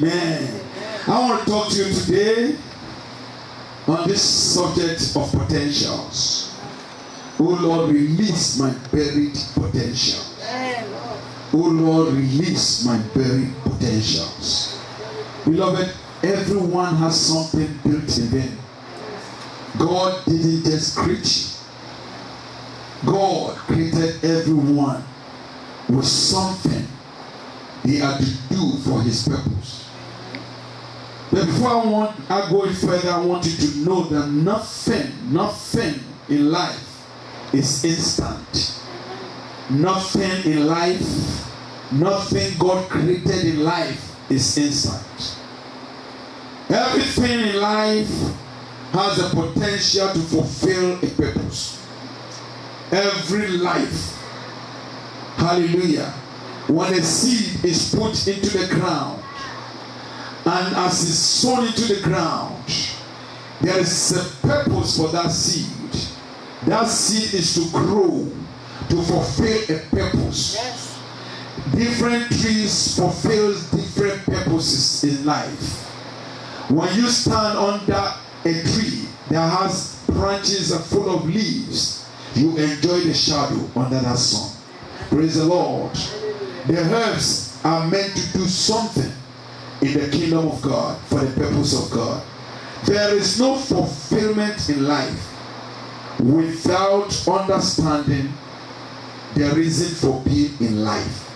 Amen. I want to talk to you today on this subject of potentials. Oh Lord, release my buried potential. Oh Lord, release my buried potentials. Beloved, everyone has something built in them. God didn't just create you. God created everyone with something they had to do for his purpose. But before I go further, I want you to know that nothing in life is instant. Nothing in life, nothing God created in life is instant. Everything in life has a potential to fulfill a purpose. Every life, hallelujah, when a seed is put into the ground and as it's sown into the ground, there is a purpose for that seed. That seed is to grow, to fulfill a purpose. Yes. Different trees fulfill different purposes in life. When you stand under a tree that has branches and full of leaves, you enjoy the shadow under that sun. Praise the Lord. The herbs are meant to do something in the kingdom of God for the purpose of God. There is no fulfillment in life without understanding the reason for being in life.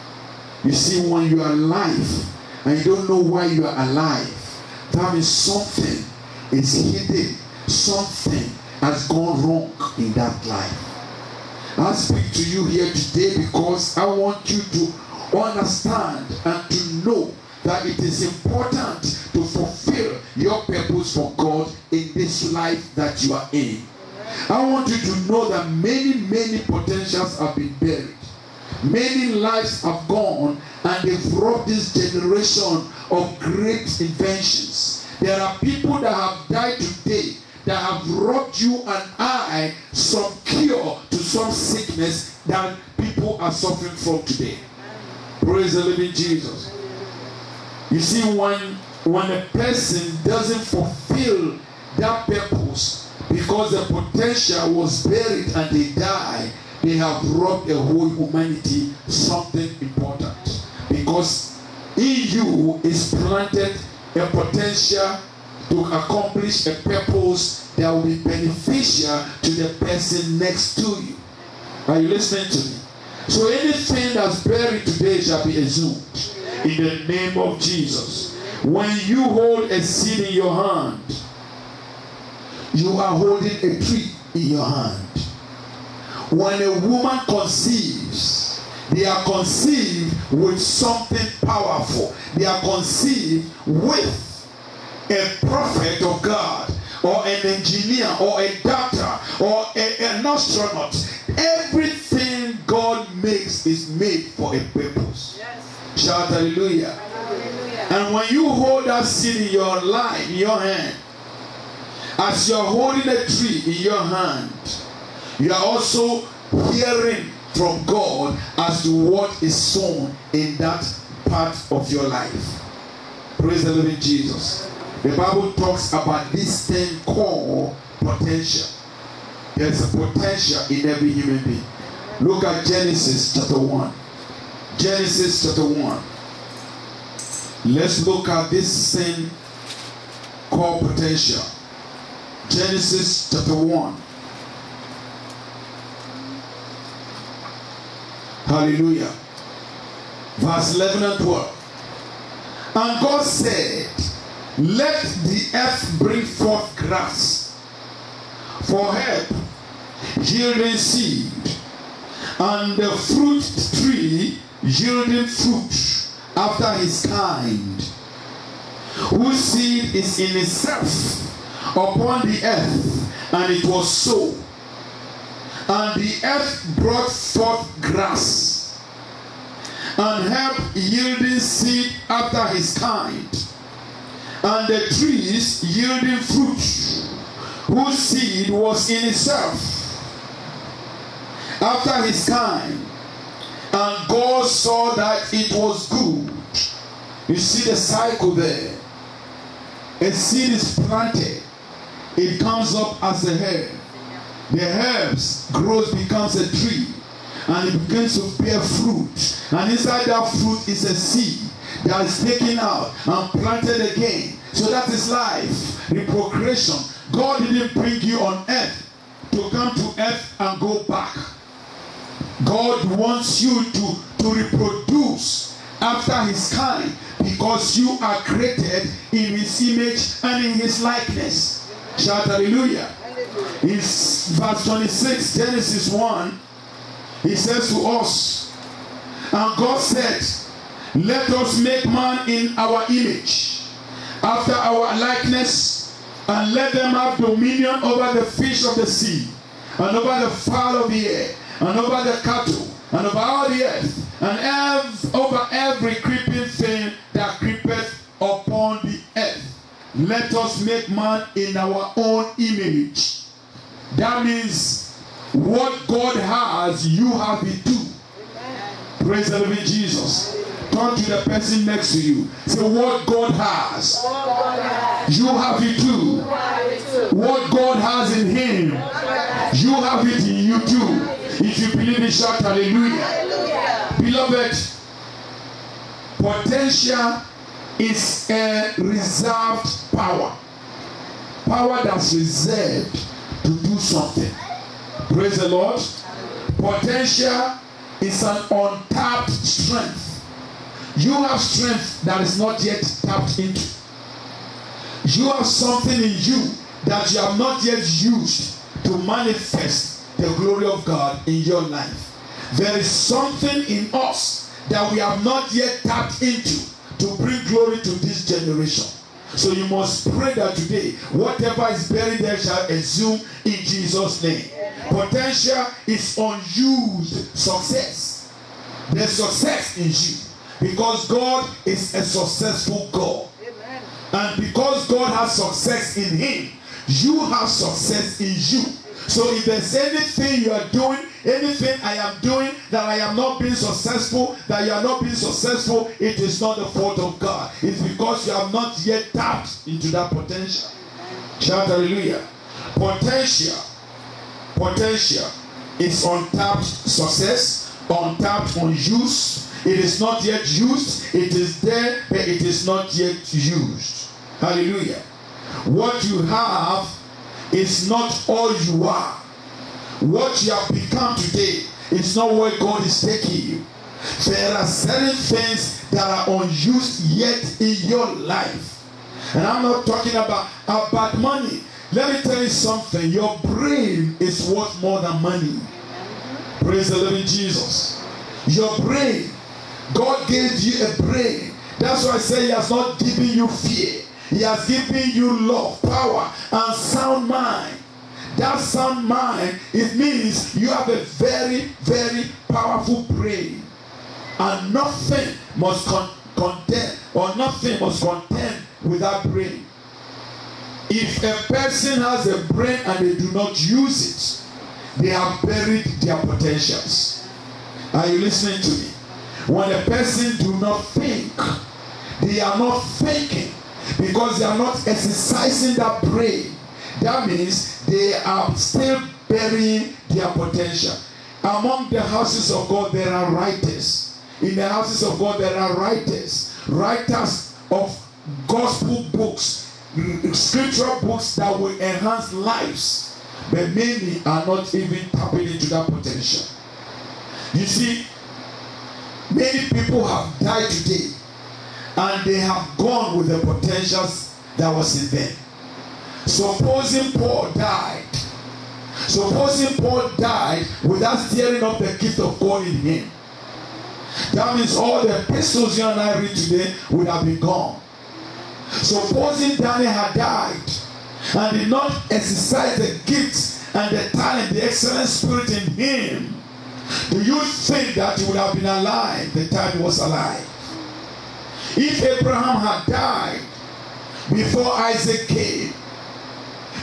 You see, when you are alive and you don't know why you are alive, that means something is hidden, something has gone wrong in that life. I speak to you here today because I want you to understand and to know that it is important to fulfill your purpose for God in this life that you are in. I want you to know that many potentials have been buried. Many lives have gone and they've robbed this generation of great inventions. There are people that have died today that have robbed you and I some cure to some sickness that people are suffering from today. Praise the living Jesus. You see, when a person doesn't fulfill that purpose because the potential was buried and they die, they have robbed the whole humanity something important. Because in you is planted a potential to accomplish a purpose that will be beneficial to the person next to you. Are you listening to me? So anything that's buried today shall be exhumed in the name of Jesus. When you hold a seed in your hand, you are holding a tree in your hand. When a woman conceives, they are conceived with something powerful. They are conceived with a prophet of God, or an engineer, or a doctor, or an astronaut. Everything God makes is made for a purpose. Yes. Shout hallelujah. Hallelujah. And when you hold that seed in your life, in your hand, as you are holding a tree in your hand, you are also hearing from God as to what is sown in that part of your life. Praise the living Jesus. The Bible talks about this thing called potential. There's a potential in every human being. Look at Genesis chapter 1. Genesis chapter 1. Let's look at this thing called potential. Genesis chapter 1. Hallelujah. Verse 11 and 12. And God said, let the earth bring forth grass for herb, yielding seed, and the fruit tree yielding fruit after his kind, whose seed is in itself upon the earth. And it was so. And the earth brought forth grass, and herb yielding seed after his kind, and the trees yielding fruit, whose seed was in itself after his kind. And God saw that it was good. You see the cycle there. A seed is planted. It comes up as a herb. The herbs grows, becomes a tree. And it begins to bear fruit. And inside that fruit is a seed that is taken out and planted again. So that is life, reprocreation. God didn't bring you on earth to come to earth and go back. God wants you to reproduce after his kind, because you are created in his image and in his likeness. Shout hallelujah. In verse 26, Genesis 1, he says to us, and God said, let us make man in our image, after our likeness, and let them have dominion over the fish of the sea, and over the fowl of the air, and over the cattle, and over all the earth, and over every creeping thing that creepeth upon the earth. Let us make man in our own image. That means what God has, you have it too. Praise the living Jesus. Turn to the person next to you. Say, what God has, you have it too. What God has in him, you have it in you too. If you believe it, shout hallelujah. Beloved, potential is a reserved power. Power that's reserved to do something. Praise the Lord. Potential is an untapped strength. You have strength that is not yet tapped into. You have something in you that you have not yet used to manifest the glory of God in your life. There is something in us that we have not yet tapped into to bring glory to this generation. So you must pray that today, whatever is buried there shall exhume in Jesus' name. Potential is unused success. There's success in you because God is a successful God. Amen. And because God has success in him, you have success in you. So if there's anything you are doing, anything I am doing that I am not being successful, that you are not being successful, it is not the fault of God. It's because you have not yet tapped into that potential. Shout hallelujah. Potential is untapped success, untapped unused. It is not yet used. It is there, but it is not yet used. Hallelujah. What you have is not all you are. What you have become today is not where God is taking you. There are certain things that are unused yet in your life. And I'm not talking about money. Let me tell you something. Your brain is worth more than money. Praise the living Jesus. Your brain. God gave you a brain. That's why I say he has not given you fear. He has given you love, power, and sound mind. That sound mind, it means you have a very, very powerful brain. And nothing must contend with that brain. If a person has a brain and they do not use it, they have buried their potentials. Are you listening to me? When a person do not think, they are not thinking because they are not exercising that brain. That means they are still burying their potential. Among the houses of God, there are writers. In the houses of God, there are writers. Writers of gospel books, scriptural books that will enhance lives. But many are not even tapping into that potential. You see, many people have died today and they have gone with the potentials that was in them. Supposing Paul died without stirring up the gift of God in him, that means all the epistles you and I read today would have been gone. Supposing Daniel had died and did not exercise the gifts and the talent, the excellent spirit in him, do you think that he would have been alive the time he was alive? If Abraham had died before Isaac came,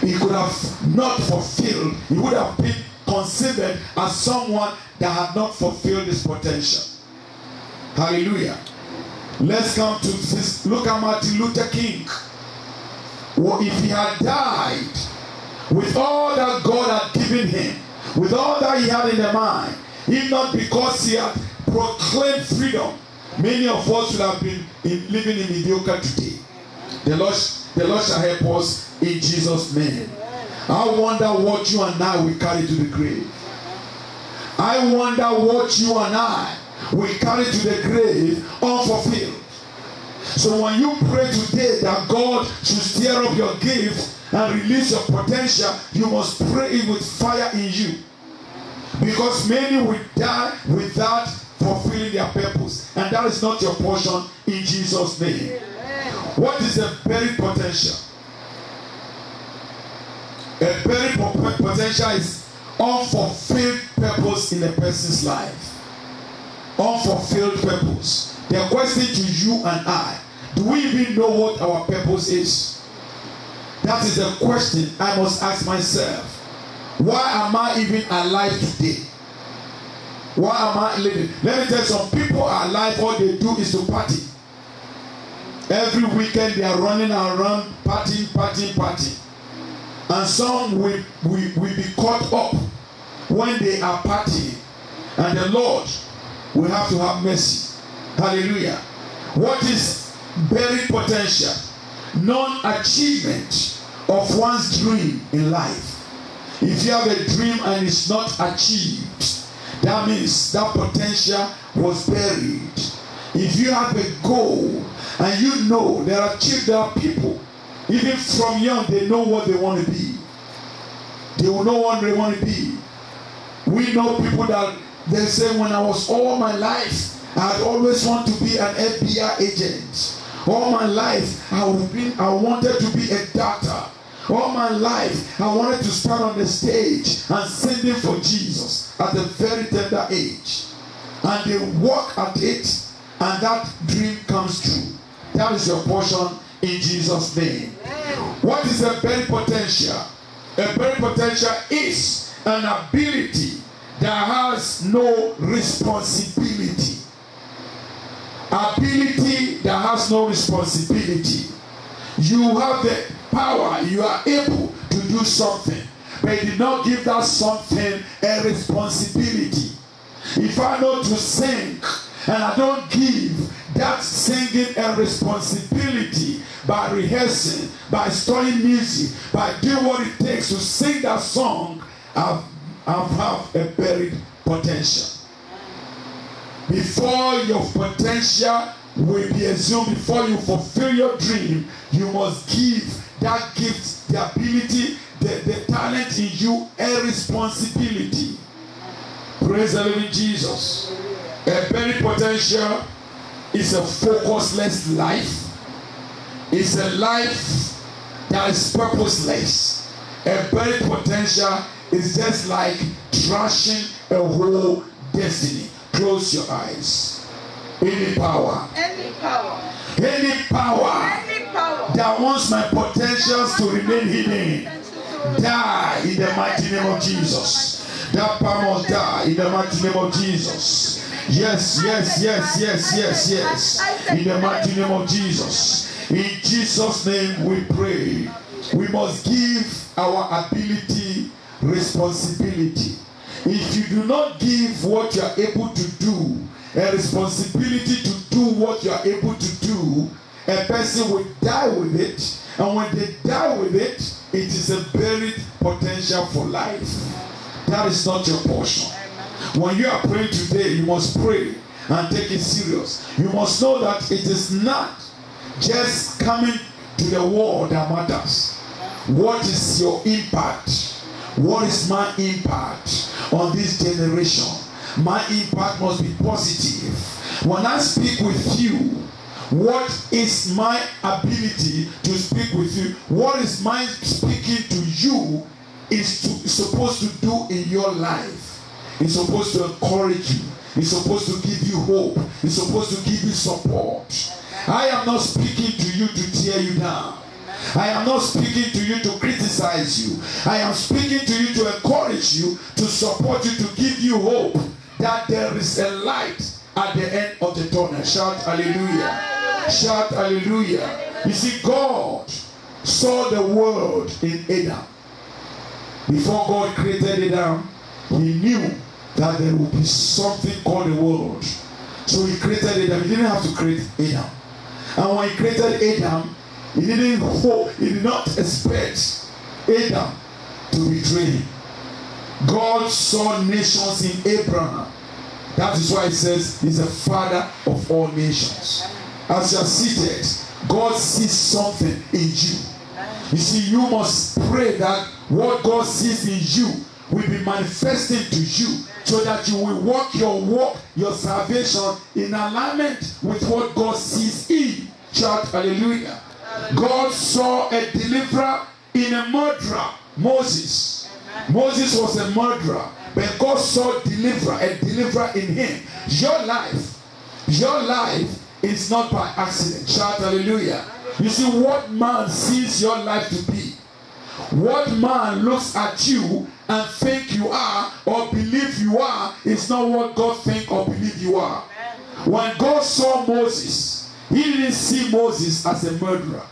he could have not fulfilled, he would have been considered as someone that had not fulfilled his potential. Hallelujah. Let's come to this. Look at Martin Luther King. Well, if he had died with all that God had given him, with all that he had in the mind, if not because he had proclaimed freedom, many of us would have been living in mediocre today. The Lord shall help us in Jesus' name. I wonder what you and I will carry to the grave. I wonder what you and I will carry to the grave unfulfilled. So when you pray today that God should stir up your gift and release your potential, you must pray it with fire in you. Because many will die without fulfilling their purpose. And that is not your portion in Jesus' name. What is a buried potential? A buried potential is unfulfilled purpose in a person's life. Unfulfilled purpose. The question to you and I, do we even know what our purpose is? That is a question I must ask myself. Why am I even alive today? Why am I living? Let me tell you, some people are alive, all they do is to party. Every weekend they are running around partying. And some will be caught up when they are partying. And the Lord will have to have mercy. Hallelujah. What is buried potential? Non-achievement of one's dream in life. If you have a dream and it's not achieved, that means that potential was buried. If you have a goal and you know there are people, even from young, they know what they want to be. They will know what they want to be. We know people that they say, when I was all my life, I had always wanted to be an FBI agent. All my life, I wanted to be a doctor. All my life, I wanted to stand on the stage and sing for Jesus at a very tender age. And they work at it, and that dream comes true. That is your portion in Jesus' name. What is a buried potential? A buried potential is an ability that has no responsibility. Ability that has no responsibility. You have the power, you are able to do something, but you did not give that something a responsibility. If I know to sing and I don't give that singing a responsibility by rehearsing, by studying music, by doing what it takes to sing that song, I have a buried potential. Before your potential will be assumed, before you fulfill your dream, you must give that gift, the ability, the talent in you, a responsibility. Praise the living Jesus. A buried potential is a focusless life. It's a life that is purposeless. A buried potential is just like trashing a whole destiny. Close your eyes. Any power that wants my potentials to remain hidden, die in the mighty name of Jesus. That power must die in the mighty name of Jesus. Yes. In the mighty name of Jesus. In Jesus' name we pray. We must give our ability responsibility. If you do not give what you are able to do, a responsibility to do what you are able to do, a person will die with it. And when they die with it, it is a buried potential for life. That is not your portion. When you are praying today, you must pray and take it serious. You must know that it is not just coming to the world that matters. What is your impact? What is my impact on this generation? My impact must be positive. When I speak with you, what is my ability to speak with you? What is my speaking to you is supposed to do in your life? It's supposed to encourage you. It's supposed to give you hope. It's supposed to give you support. I am not speaking to you to tear you down. I am not speaking to you to criticize you. I am speaking to you to encourage you, to support you, to give you hope that there is a light at the end of the tunnel. Shout hallelujah. Shout hallelujah. You see, God saw the world in Adam. Before God created Adam, he knew that there would be something called the world. So he created Adam. He didn't have to create Adam. And when he created Adam, he did not expect Adam to betray him. God saw nations in Abraham. That is why it says he's the father of all nations. As you are seated, God sees something in you. You see, you must pray that what God sees in you will be manifesting to you, so that you will walk your salvation in alignment with what God sees in. Shout hallelujah. God saw a deliverer in a murderer, Moses. Moses was a murderer, but God saw a deliverer in him. Your life is not by accident. Shout hallelujah. You see, what man sees your life to be, what man looks at you and think you are or believe you are, is not what God think or believe you are. When God saw Moses, he didn't see Moses as a murderer.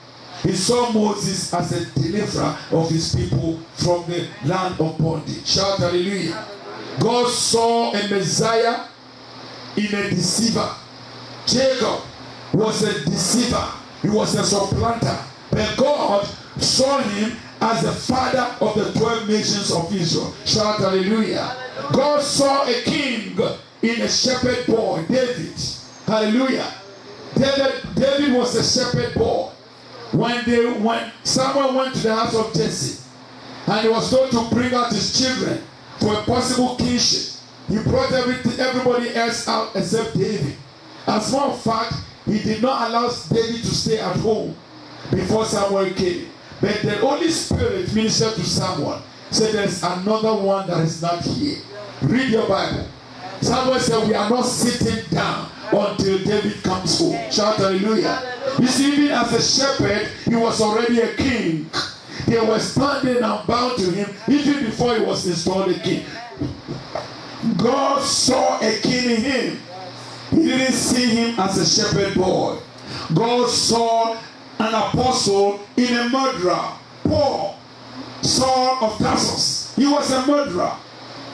He saw Moses as a deliverer of his people from the land of bondage. Shout hallelujah. God saw a Messiah in a deceiver. Jacob was a deceiver. He was a supplanter. But God saw him as the father of the 12 nations of Israel. Shout hallelujah. God saw a king in a shepherd boy, David. Hallelujah. David was a shepherd boy. When Samuel went to the house of Jesse and he was told to bring out his children for a possible kingship, he brought everybody else out except David. As a matter of fact, he did not allow David to stay at home before Samuel came. But the Holy Spirit ministered to Samuel, said there's another one that is not here. Read your Bible. Samuel said, we are not sitting down until David comes home. Shout hallelujah. You see, even as a shepherd, he was already a king. They were standing and bound to him even before he was installed a king. God saw a king in him. He didn't see him as a shepherd boy. God saw an apostle in a murderer. Paul, Saul of Tarsus. He was a murderer.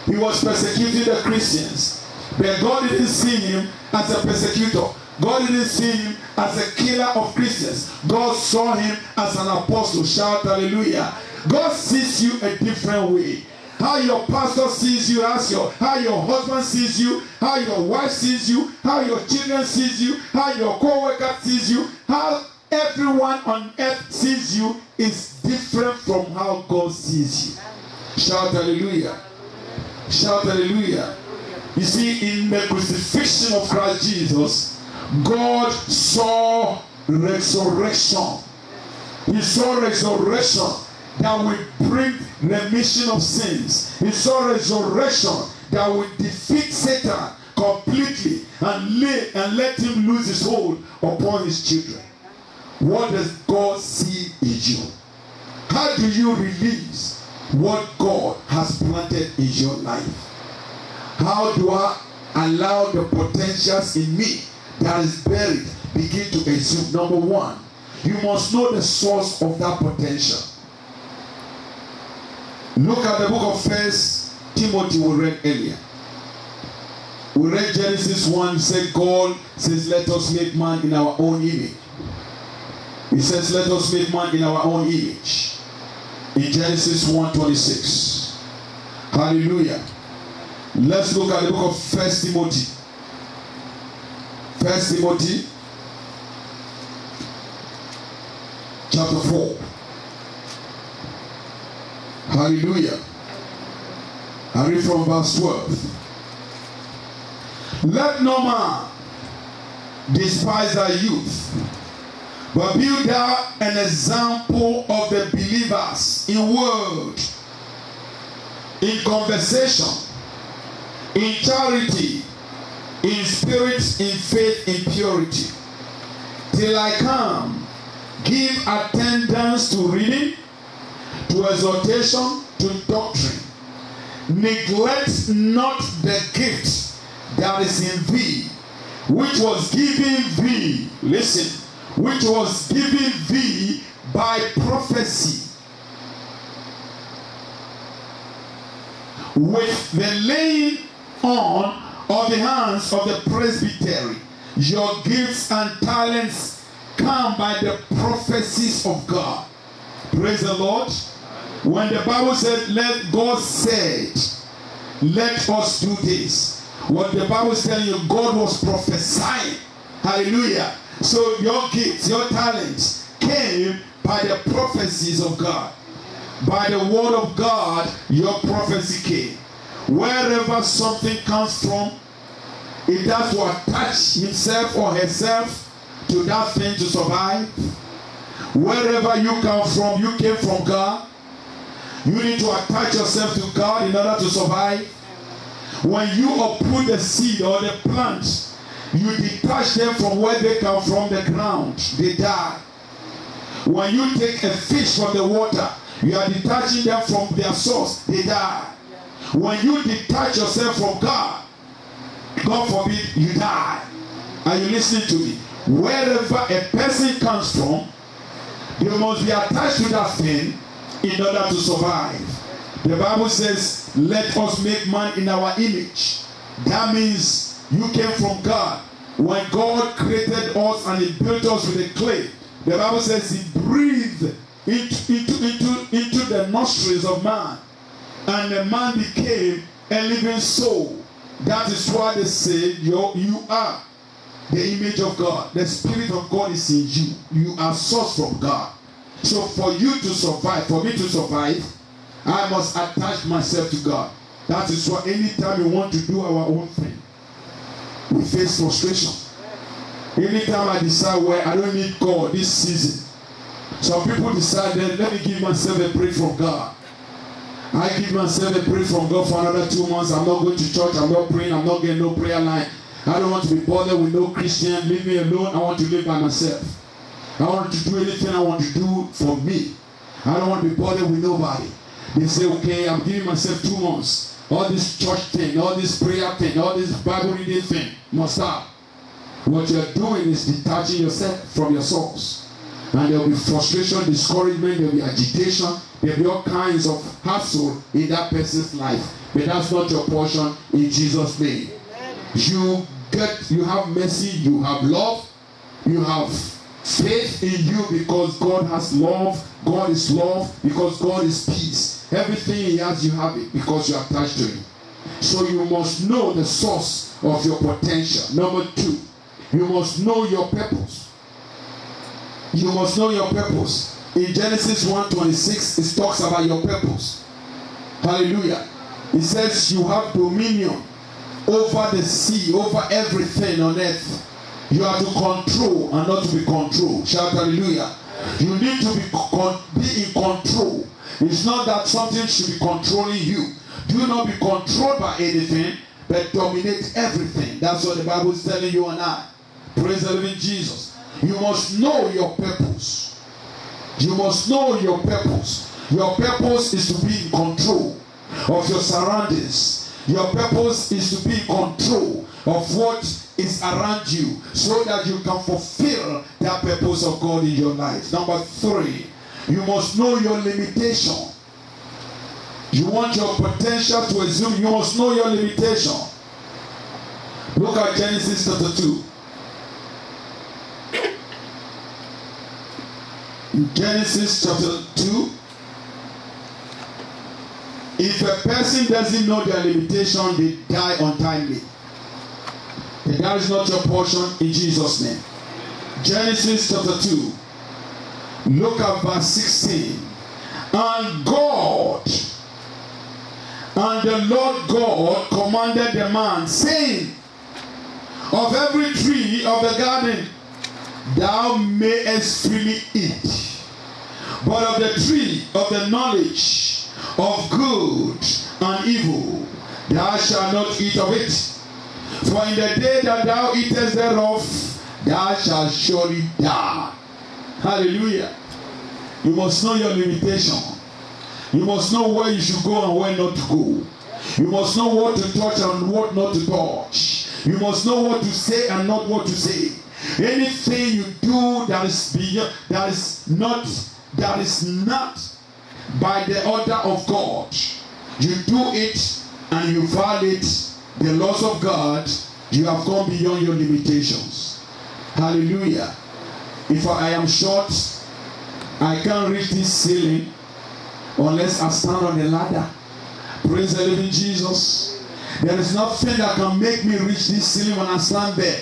He was persecuting the Christians. But God didn't see him as a persecutor. God didn't see him as a killer of Christians. God saw him as an apostle. Shout hallelujah. God sees you a different way. How your pastor sees you, how your husband sees you, how your wife sees you, how your children sees you, how your co-worker sees you, how everyone on earth sees you is different from how God sees you. Shout hallelujah. Shout hallelujah. You see, in the crucifixion of Christ Jesus, God saw resurrection. He saw resurrection that will bring remission of sins. He saw resurrection that will defeat Satan completely and let him lose his hold upon his children. What does God see in you? How do you release what God has planted in your life? How do I allow the potentials in me that is buried begin to exude? Number one, you must know the source of that potential. Look at the book of 1 Timothy we read earlier. We read Genesis 1, said God says, let us make man in our own image. He says, let us make man in our own image. In Genesis 1:26. Hallelujah. Let's look at the book of 1 Timothy. 1 Timothy chapter 4. Hallelujah. I read from verse 12. Let no man despise thy youth, but build thou an example of the believers in word, in conversation, in charity, in spirit, in faith, in purity. Till I come, give attendance to reading, to exhortation, to doctrine. Neglect not the gift that is in thee, which was given thee, listen, which was given thee by prophecy, with the laying on of the hands of the presbytery. Your gifts and talents come by the prophecies of God. Praise the Lord. When the Bible said, let God said, let us do this, what the Bible is telling you, God was prophesying. Hallelujah. So your gifts, your talents came by the prophecies of God. By the word of God, your prophecy came. Wherever something comes from, it has to attach himself or herself to that thing to survive. Wherever you come from, you came from God. You need to attach yourself to God in order to survive. When you uproot the seed or the plant, you detach them from where they come from, the ground. They die. When you take a fish from the water, you are detaching them from their source. They die. When you detach yourself from God, God forbid, you die. Are you listening to me? Wherever a person comes from, they must be attached to that thing in order to survive. The Bible says, let us make man in our image. That means you came from God. When God created us and he built us with a clay, the Bible says he breathed into the nostrils of man, and the man became a living soul. That is why they say you are the image of God. The Spirit of God is in you. You are sourced from God. So for you to survive, for me to survive, I must attach myself to God. That is why anytime we want to do our own thing, we face frustration. Anytime I decide, well, I don't need God this season. Some people decide that let me give myself a break from God. I give myself a break from God for another 2 months. I'm not going to church. I'm not praying. I'm not getting no prayer line. I don't want to be bothered with no Christian. Leave me alone. I want to live by myself. I want to do anything I want to do for me. I don't want to be bothered with nobody. They say, okay, I'm giving myself 2 months. All this church thing, all this prayer thing, all this Bible reading thing must stop. What you're doing is detaching yourself from your source. And there will be frustration, discouragement, there will be agitation, there will be all kinds of hassle in that person's life. But that's not your portion in Jesus' name. You have mercy, you have love, you have faith in you because God has love, God is love, because God is peace. Everything he has, you have it because you are attached to him. So you must know the source of your potential. Number 2, you must know your purpose. You must know your purpose. In Genesis 1:26, it talks about your purpose. Hallelujah. It says you have dominion over the sea, over everything on earth. You are to control and not to be controlled. Shout hallelujah. You need to be in control. It's not that something should be controlling you. Do not be controlled by anything, but dominate everything. That's what the Bible is telling you and I. Praise the living Jesus. You must know your purpose. You must know your purpose. Your purpose is to be in control of your surroundings. Your purpose is to be in control of what is around you so that you can fulfill that purpose of God in your life. Number 3, you must know your limitation. You want your potential to assume, you must know your limitation. Look at Genesis chapter 2. In Genesis chapter 2, if a person doesn't know their limitation, they die untimely. And that is not your portion in Jesus' name. Genesis chapter 2, look at verse 16. And God, and the Lord God commanded the man, saying, of every tree of the garden thou mayest freely eat, but of the tree of the knowledge of good and evil thou shalt not eat of it. For in the day that thou eatest thereof, thou shalt surely die. Hallelujah. You must know your limitation. You must know where you should go and where not to go. You must know what to touch and what not to touch. You must know what to say and not what to say. Anything you do that is not by the order of God, you do it and you violate the laws of God, you have gone beyond your limitations. Hallelujah. If I am short, I can't reach this ceiling unless I stand on the ladder. Praise the living Jesus. There is nothing that can make me reach this ceiling when I stand there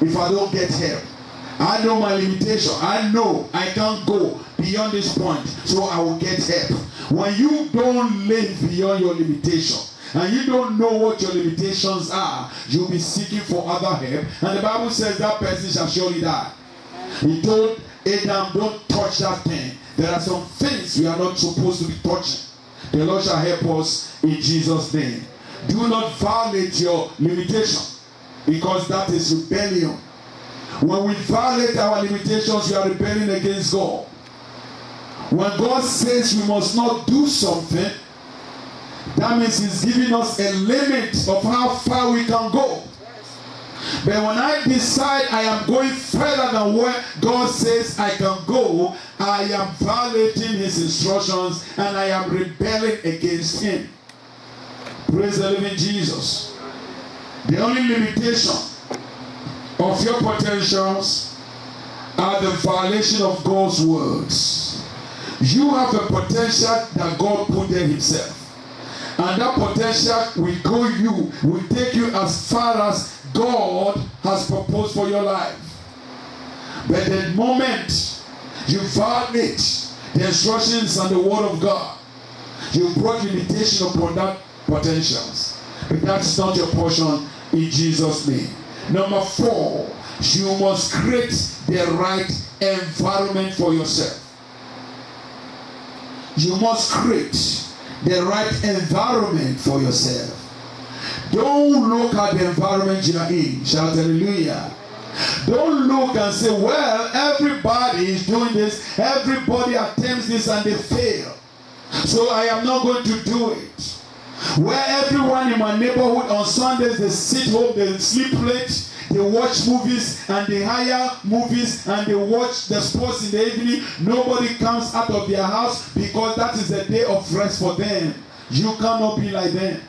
if I don't get help. I know my limitation. I know I can't go beyond this point, so I will get help. When you don't live beyond your limitation and you don't know what your limitations are, you'll be seeking for other help. And the Bible says that person shall surely die. He told Adam, don't touch that thing. There are some things we are not supposed to be touching. The Lord shall help us in Jesus' name. Do not violate your limitation, because that is rebellion. When we violate our limitations, we are rebelling against God. When God says we must not do something, that means He's giving us a limit of how far we can go. But when I decide I am going further than where God says I can go, I am violating His instructions and I am rebelling against Him. Praise the living Jesus. The only limitation of your potentials are the violation of God's words. You have a potential that God put there Himself. And that potential will take you as far as God has proposed for your life. But the moment you violate the instructions and the word of God, you brought limitation upon that potentials. But that's not your portion in Jesus' name. Number 4, you must create the right environment for yourself. You must create the right environment for yourself. Don't look at the environment you are in. Shout hallelujah. Don't look and say, well, everybody is doing this, everybody attempts this and they fail, so I am not going to do it. Where everyone in my neighborhood on Sundays, they sit home, they sleep late, they watch movies and they hire movies and they watch the sports in the evening. Nobody comes out of their house because that is a day of rest for them. You cannot be like them.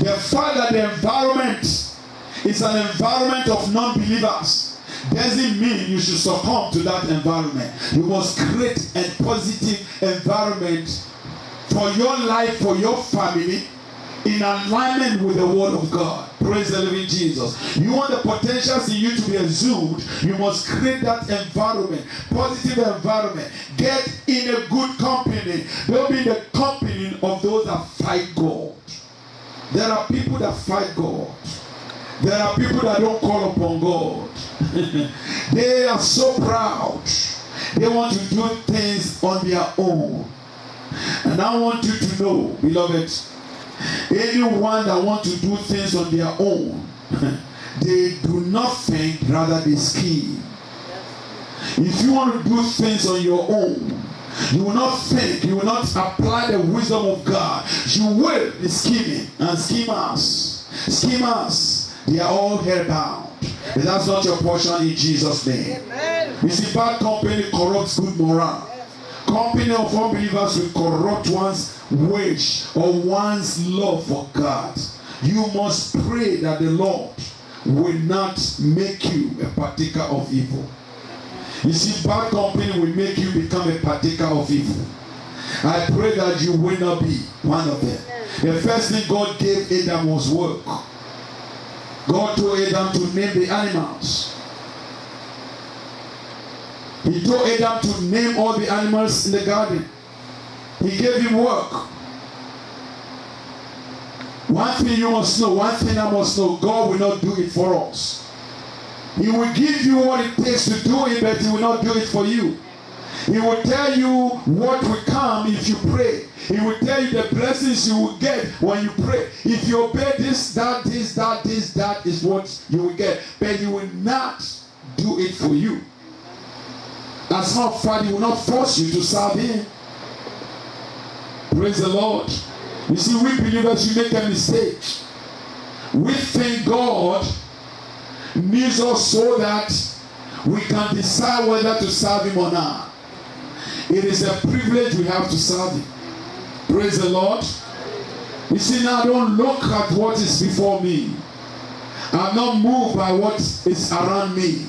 The fact that the environment is an environment of non-believers doesn't mean you should succumb to that environment. You must create a positive environment for your life, for your family, in alignment with the word of God. Praise the living Jesus. You want the potentials in you to be exhumed, you must create that environment, positive environment. Get in a good company. Don't be in the company of those that fight God. There are people that fight God. There are people that don't call upon God. They are so proud. They want to do things on their own. And I want you to know, beloved, anyone that wants to do things on their own, they do not think, rather they scheme. If you want to do things on your own, you will not think, you will not apply the wisdom of God. You will be scheming. And schemers, they are all hellbound. But that's not your portion in Jesus' name. Amen. You see, bad company corrupts good morale. Company of unbelievers will corrupt one's wish or one's love for God. You must pray that the Lord will not make you a partaker of evil. You see, bad company will make you become a partaker of evil. I pray that you will not be one of them. The first thing God gave Adam was work. God told Adam to name the animals. He told Adam to name all the animals in the garden. He gave him work. One thing you must know, one thing I must know, God will not do it for us. He will give you what it takes to do it, but He will not do it for you. He will tell you what will come if you pray. He will tell you the blessings you will get when you pray. If you obey this, that is what you will get. But He will not do it for you. As a matter of fact, He will not force you to serve Him. Praise the Lord. You see, we believers, we make a mistake. We thank God needs us so that we can decide whether to serve him or not. It is a privilege we have to serve him. Praise the Lord. You see, now don't look at what is before me. I'm not moved by what is around me.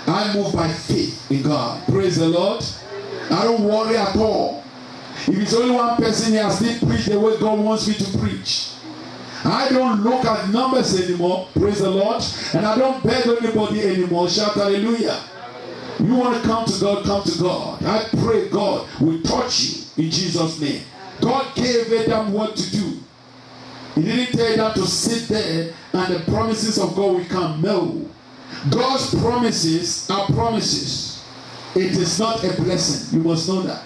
I move by faith in God. Praise the Lord. I don't worry at all. If it's only one person here, I still preach the way God wants me to preach. I don't look at numbers anymore. Praise the Lord. And I don't beg anybody anymore. Shout hallelujah. You want to come to God, come to God. I pray God will touch you in Jesus' name. God gave Adam what to do. He didn't tell them to sit there and the promises of God will come. No. God's promises are promises. It is not a blessing. You must know that.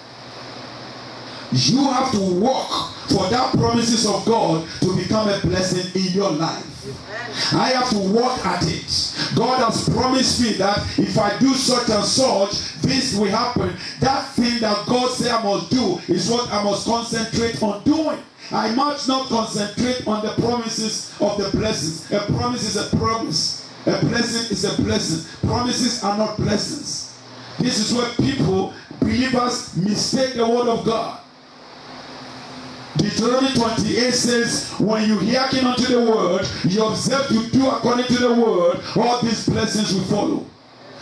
You have to work for that promises of God to become a blessing in your life. I have to work at it. God has promised me that if I do such and such, this will happen. That thing that God said I must do is what I must concentrate on doing. I must not concentrate on the promises of the blessings. A promise is a promise. A blessing is a blessing. Promises are not blessings. This is where people, believers, mistake the word of God. Deuteronomy 28 says, when you hearken unto the word, you observe to do according to the word, all these blessings will follow.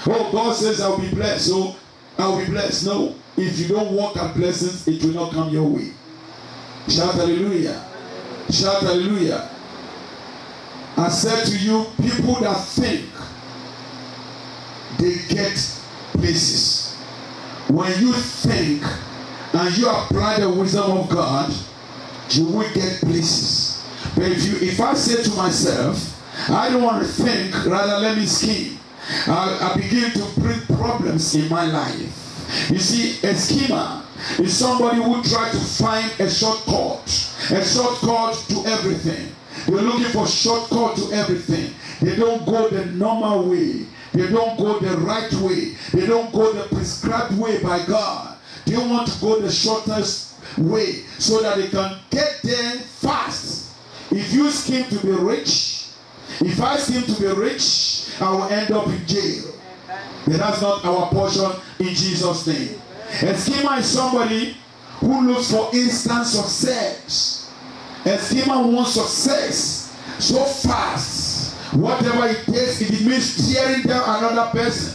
Oh, God says I will be blessed, so I will be blessed. No, if you don't walk at blessings, it will not come your way. Shout hallelujah. Shout hallelujah. I said to you, people that think they get places. When you think and you apply the wisdom of God, you will get places. But if I say to myself, I don't want to think, rather let me scheme, I begin to bring problems in my life. You see, a schemer is somebody who tries to find a shortcut to everything. They're looking for shortcut to everything. They don't go the normal way. They don't go the right way. They don't go the prescribed way by God. They want to go the shortest way so that they can get there fast. If you scheme to be rich, if I scheme to be rich, I will end up in jail. But that's not our portion in Jesus' name. A schemer is somebody who looks for instant success. A schemer wants success so fast. Whatever it takes, if it means tearing down another person,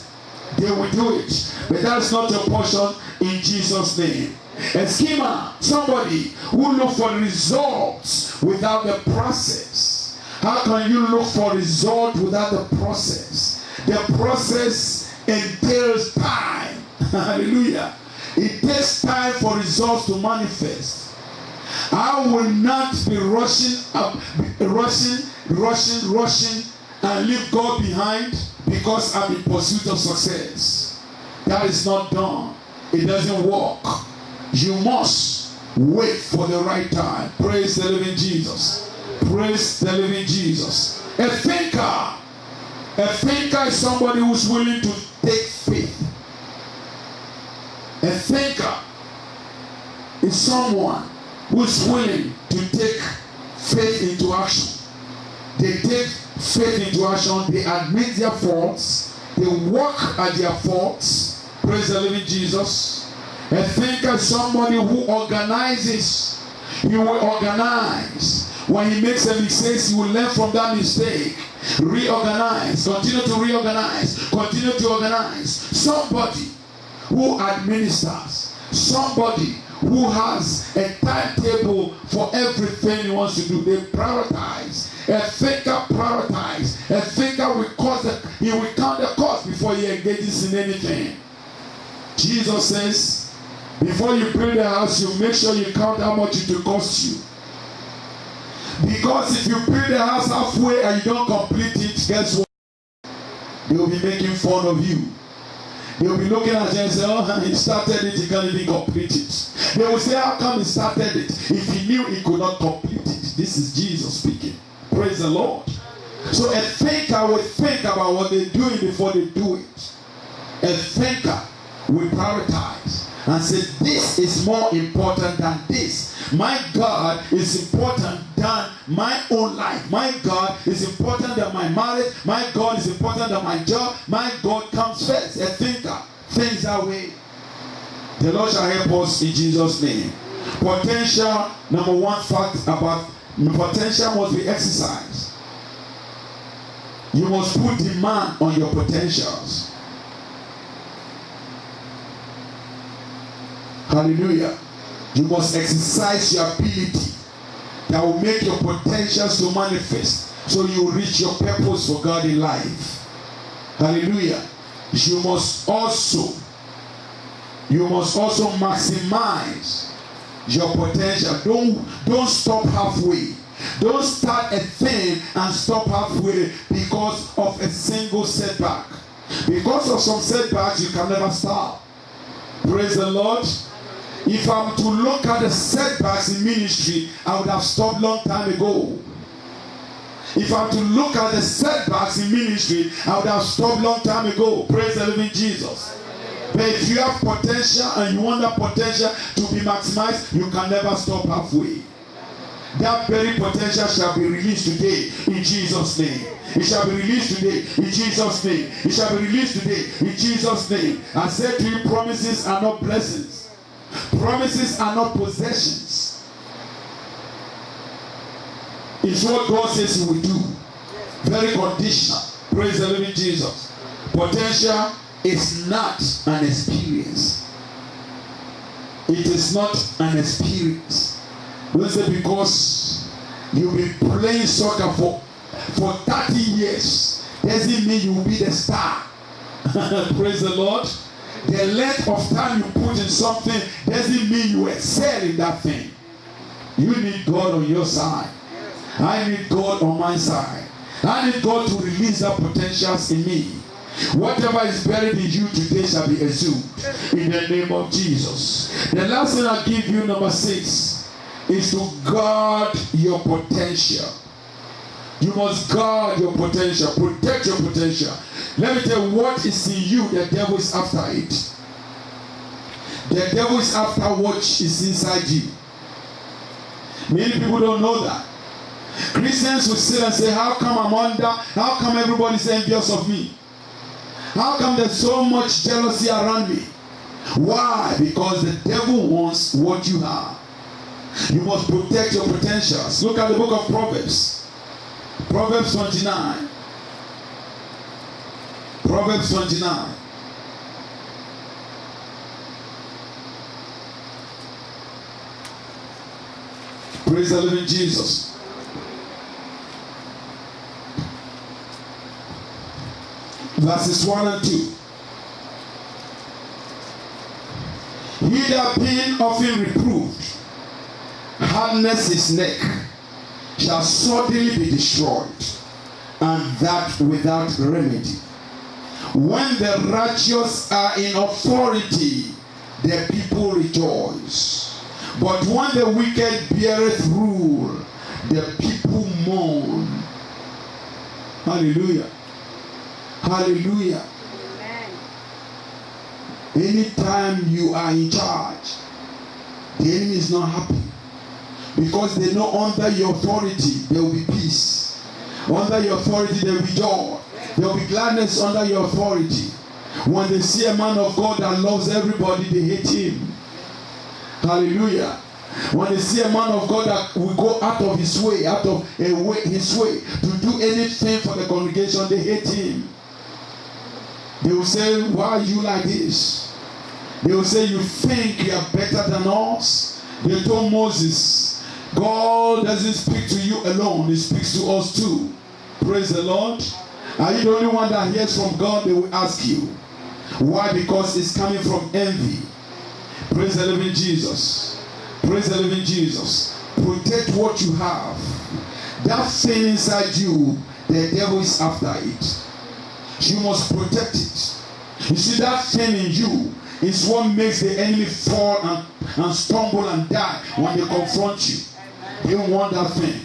they will do it. But that's not your portion in Jesus' name. A schemer, somebody who looks for results without the process. How can you look for results without the process? The process entails time. Hallelujah. It takes time for results to manifest. I will not be rushing and leave God behind because I'm in pursuit of success. That is not done. It doesn't work. You must wait for the right time. Praise the living Jesus. Praise the living Jesus. A thinker is somebody who's willing to take faith. A thinker is someone who's willing to take faith into action. They take faith into action. They admit their faults. They work at their faults. Praise the living Jesus. A thinker is somebody who organizes. He will organize. When he makes a mistake, he will learn from that mistake. Reorganize. Continue to reorganize. Continue to organize. Somebody who administers. Somebody who has a timetable for everything he wants to do. They prioritize. A thinker prioritizes. A thinker will count the cost before he engages in anything. Jesus says, before you build a house, you make sure you count how much it will cost you. Because if you build a house halfway and you don't complete it, guess what? They will be making fun of you. They will be looking at you and say, oh, he started it, he can't even complete it. They will say, how come he started it if he knew he could not complete it? This is Jesus speaking. Praise the Lord. So a thinker will think about what they're doing before they do it. A thinker will prioritize and say, this is more important than this. My God is important than my own life. My God is important than my marriage. My God is important than my job. My God comes first. A thinker thinks that way. The Lord shall help us in Jesus' name. Potential, number one fact about potential must be exercised. You must put demand on your potentials. Hallelujah. You must exercise your ability that will make your potentials to manifest so you reach your purpose for God in life. Hallelujah. You must also maximize your potential. Don't stop halfway. Don't start a thing and stop halfway because of a single setback. Because of some setbacks, you can never stop. Praise the Lord. If I'm to look at the setbacks in ministry, I would have stopped long time ago. If I'm to look at the setbacks in ministry, I would have stopped long time ago. Praise the living Jesus. But if you have potential and you want that potential to be maximized, you can never stop halfway. That very potential shall be released today in Jesus' name. It shall be released today in Jesus' name. It shall be released today in Jesus' name. I said to you, promises are not blessings. Promises are not possessions. It's what God says He will do. Very conditional. Praise the living Jesus. Potential is not an experience. It is not an experience. Don't say because you've been playing soccer for 30 years doesn't mean you will be the star. Praise the Lord. The length of time you put in something doesn't mean you excel in that thing. You need God on your side. I need God on my side. I need God to release that potentials in me. Whatever is buried in you today shall be exhumed in the name of Jesus. The last thing I'll give you, number 6, is to guard your potential. You must guard your potential, protect your potential. Let me tell you what is in you, the devil is after it. The devil is after what is inside you. Many people don't know that. Christians will sit and say, how come I'm under? How come everybody's envious of me? How come there's so much jealousy around me? Why? Because the devil wants what you have. You must protect your potentials. Look at the book of Proverbs. Proverbs 29. Proverbs 29. Praise the living Jesus. Verses 1 and 2. He that being often reproved, hardness his neck, shall suddenly be destroyed, and that without remedy. When the righteous are in authority, the people rejoice. But when the wicked beareth rule, the people mourn. Hallelujah. Hallelujah. Amen. Anytime you are in charge, the enemy is not happy. Because they know under your authority there will be peace. Under your authority there will be joy. There will be gladness under your authority. When they see a man of God that loves everybody, they hate him. Hallelujah. When they see a man of God that will go out of his way, his way to do anything for the congregation, they hate him. They will say, why are you like this? They will say, you think you are better than us? They told Moses, God doesn't speak to you alone, He speaks to us too. Praise the Lord. Are you the only one that hears from God? They will ask you. Why? Because it's coming from envy. Praise the living Jesus. Praise the living Jesus. Protect what you have. That thing inside you, the devil is after it. You must protect it. You see, that thing in you is what makes the enemy fall and stumble and die when they confront you. They don't want that thing.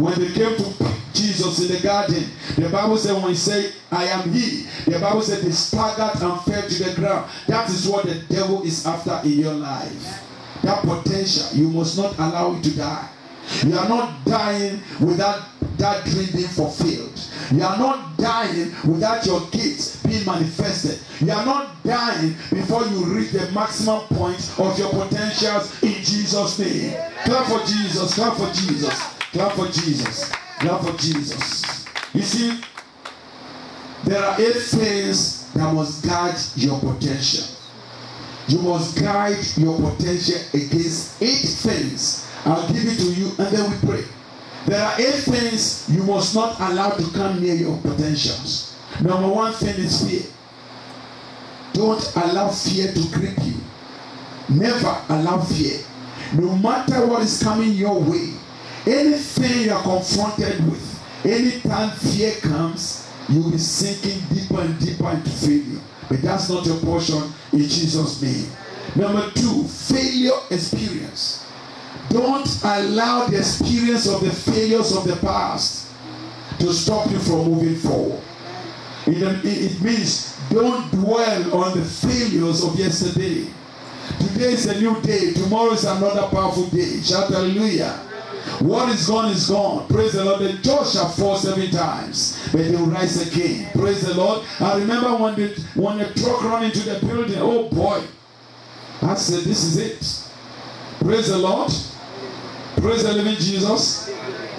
When they came to Jesus in the garden, the Bible said when He said, I am He, the Bible said they staggered and fell to the ground. That is what the devil is after in your life. that potential, you must not allow it to die. You are not dying without that dream being fulfilled. You are not dying without your gifts being manifested. You are not dying before you reach the maximum point of your potentials in Jesus' name. Clap for Jesus, clap for Jesus, clap for Jesus, clap for Jesus. You see, there are 8 things that must guide your potential. You must guide your potential against 8 things. I'll give it to you and then we pray. There are 8 things you must not allow to come near your potentials. Number 1 thing is fear. Don't allow fear to grip you. Never allow fear. No matter what is coming your way, anything you are confronted with, anytime fear comes, you'll be sinking deeper and deeper into failure. But that's not your portion in Jesus' name. Number 2, failure experience. Don't allow the experience of the failures of the past to stop you from moving forward. It means don't dwell on the failures of yesterday. Today is a new day. Tomorrow is another powerful day. Shout hallelujah. What is gone is gone. Praise the Lord. The just shall fall 7 times, but they will rise again. Praise the Lord. I remember when the truck ran into the building. Oh boy. I said, this is it. Praise the Lord. Praise the living Jesus.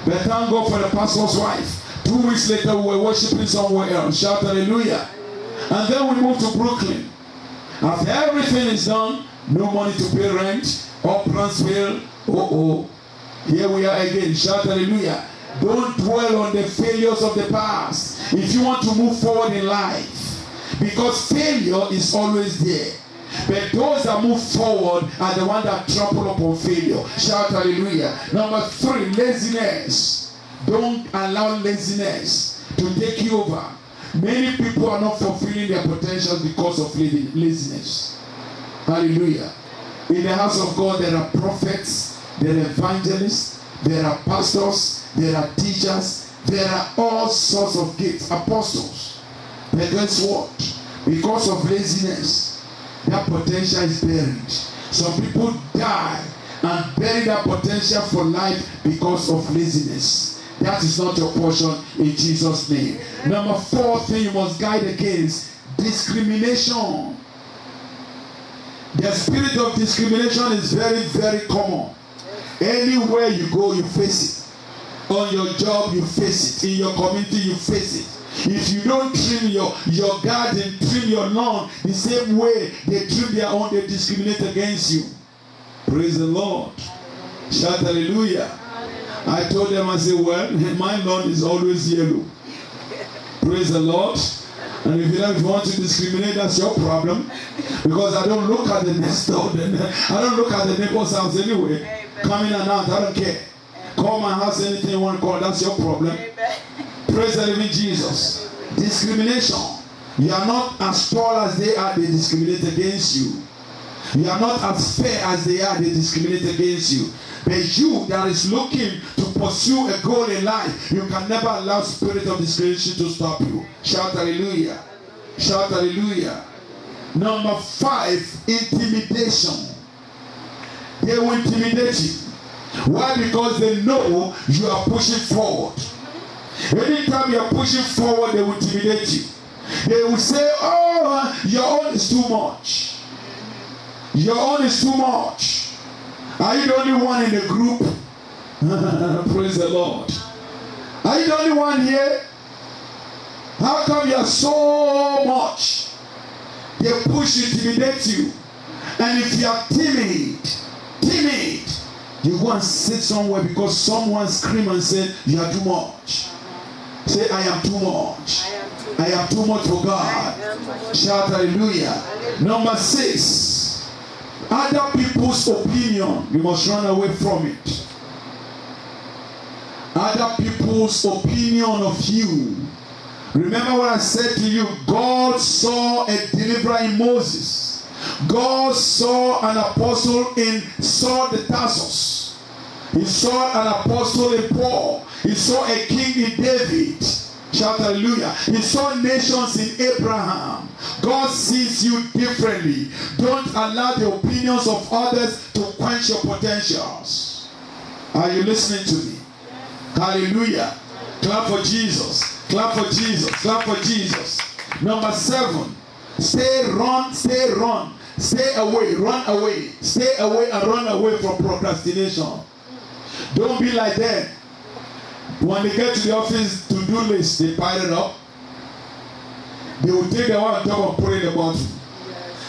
But thank God for the pastor's wife. 2 weeks later, we were worshiping somewhere else. Shout hallelujah. And then we moved to Brooklyn. After everything is done, no money to pay rent, all plans fail. Here we are again. Shout hallelujah. Don't dwell on the failures of the past if you want to move forward in life. Because failure is always there. But those that move forward are the ones that trample upon failure. Shout hallelujah. Number 3, laziness. Don't allow laziness to take you over. Many people are not fulfilling their potential because of laziness. Hallelujah. In the house of God, there are prophets, there are evangelists, there are pastors, there are teachers, there are all sorts of gifts, apostles. But guess what? Because of laziness, that potential is buried. Some people die and bury that potential for life because of laziness. That is not your portion in Jesus' name. Number 4 thing you must guide against: discrimination. The spirit of discrimination is very, very common. Anywhere you go, you face it. On your job, you face it. In your community, you face it. If you don't trim your garden, trim your lawn the same way they trim their own, they discriminate against you. Praise the Lord. Shout hallelujah. I told them, I said, well, my lawn is always yellow. Praise the Lord. And if you want to discriminate, that's your problem. Because I don't look at the next door. I don't look at the neighbor's house anyway. Come in and out, I don't care. Call my house anything you want to call, that's your problem. Praise the living Jesus. Discrimination. You are not as tall as they are, they discriminate against you. You are not as fair as they are, they discriminate against you. But you that is looking to pursue a goal in life, you can never allow spirit of discrimination to stop you. Shout hallelujah. Shout hallelujah. Number 5, intimidation. They will intimidate you. Why? Because they know you are pushing forward. Anytime you are pushing forward, they will intimidate you. They will say, oh, your own is too much. Your own is too much. Are you the only one in the group? Praise the Lord. Are you the only one here? How come you are so much? They push, intimidate you. And if you are timid, you go and sit somewhere because someone scream and say, you are too much. Say, I am too much. I am too much for God. Shout hallelujah. Number 6. Other people's opinion, you must run away from it. Other people's opinion of you. Remember what I said to you. God saw a deliverer in Moses. God saw an apostle in Saul the Tarsus. He saw an apostle in Paul. He saw a king in David. Shout hallelujah. He saw nations in Abraham. God sees you differently. Don't allow the opinions of others to quench your potentials. Are you listening to me? Hallelujah. Clap for Jesus. Clap for Jesus. Clap for Jesus. Number 7. Stay away, run away. Stay away and run away from procrastination. Don't be like that. When they get to the office to-do list, they pile it up. They will take the one on top and put it in the bottom.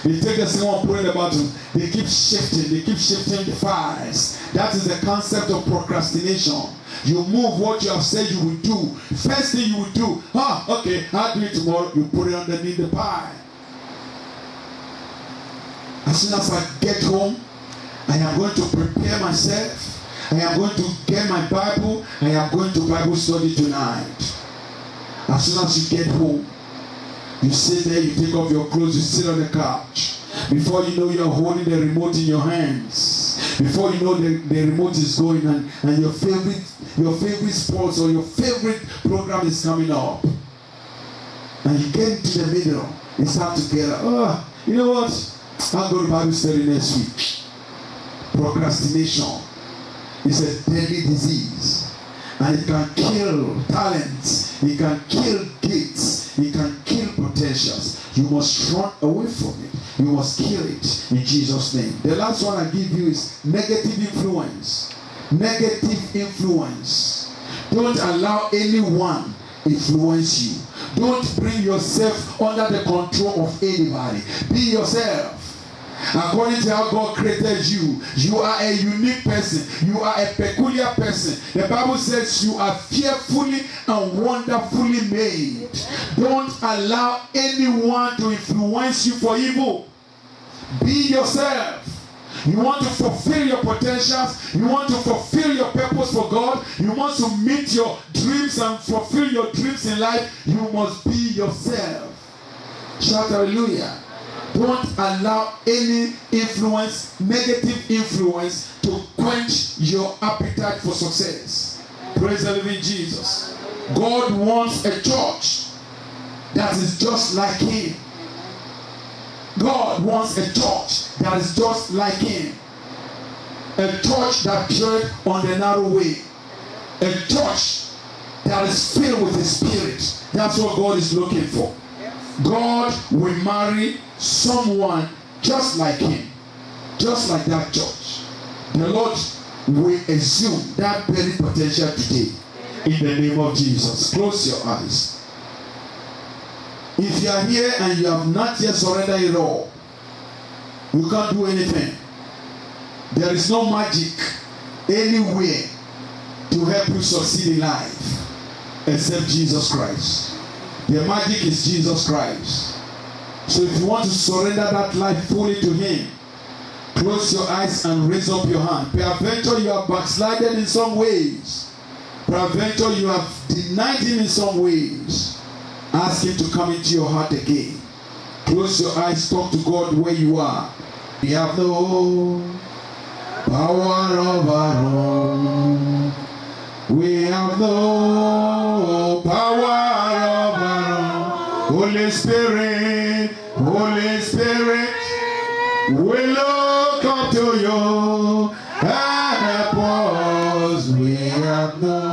They take the second one and put it in the bottom. They keep shifting the files. That is the concept of procrastination. You move what you have said you will do. First thing you will do, okay, I'll do it tomorrow. You put it underneath the pile. As soon as I get home, I am going to prepare myself. I am going to get my Bible. I am going to Bible study tonight. As soon as you get home, you sit there, you take off your clothes, you sit on the couch. Before you know, you're holding the remote in your hands. Before you know, the remote is going and your favorite sports or your favorite program is coming up. And you get into the middle and start together. You know what? I'll go to Bible study next week. Procrastination is a deadly disease. And it can kill talents. It can kill gifts. It can kill potentials. You must run away from it. You must kill it in Jesus' name. The last one I give you is negative influence. Negative influence. Don't allow anyone influence you. Don't bring yourself under the control of anybody. Be yourself. According to how God created you, you are a unique person. You are a peculiar person. The Bible says you are fearfully and wonderfully made. Don't allow anyone to influence you for evil. Be yourself. You want to fulfill your potentials. You want to fulfill your purpose for God. You want to meet your dreams and fulfill your dreams in life. You must be yourself. Shout hallelujah. Don't allow any influence, negative influence, to quench your appetite for success. Praise the living Jesus. God wants a church that is just like Him. God wants a church that is just like Him. A church that treads on the narrow way. A church that is filled with His Spirit. That's what God is looking for. God will marry someone just like Him. Just like that church. The Lord will assume that very potential today. In the name of Jesus. Close your eyes. If you are here and you have not yet surrendered it all, you can't do anything. There is no magic anywhere to help you succeed in life except Jesus Christ. The magic is Jesus Christ. So if you want to surrender that life fully to Him, close your eyes and raise up your hand. Peradventure you have backslided in some ways. Peradventure you have denied Him in some ways. Ask Him to come into your heart again. Close your eyes, talk to God where you are. We have no power of our own. We have no power of our own. Holy Spirit, we look up to you and help us. We have no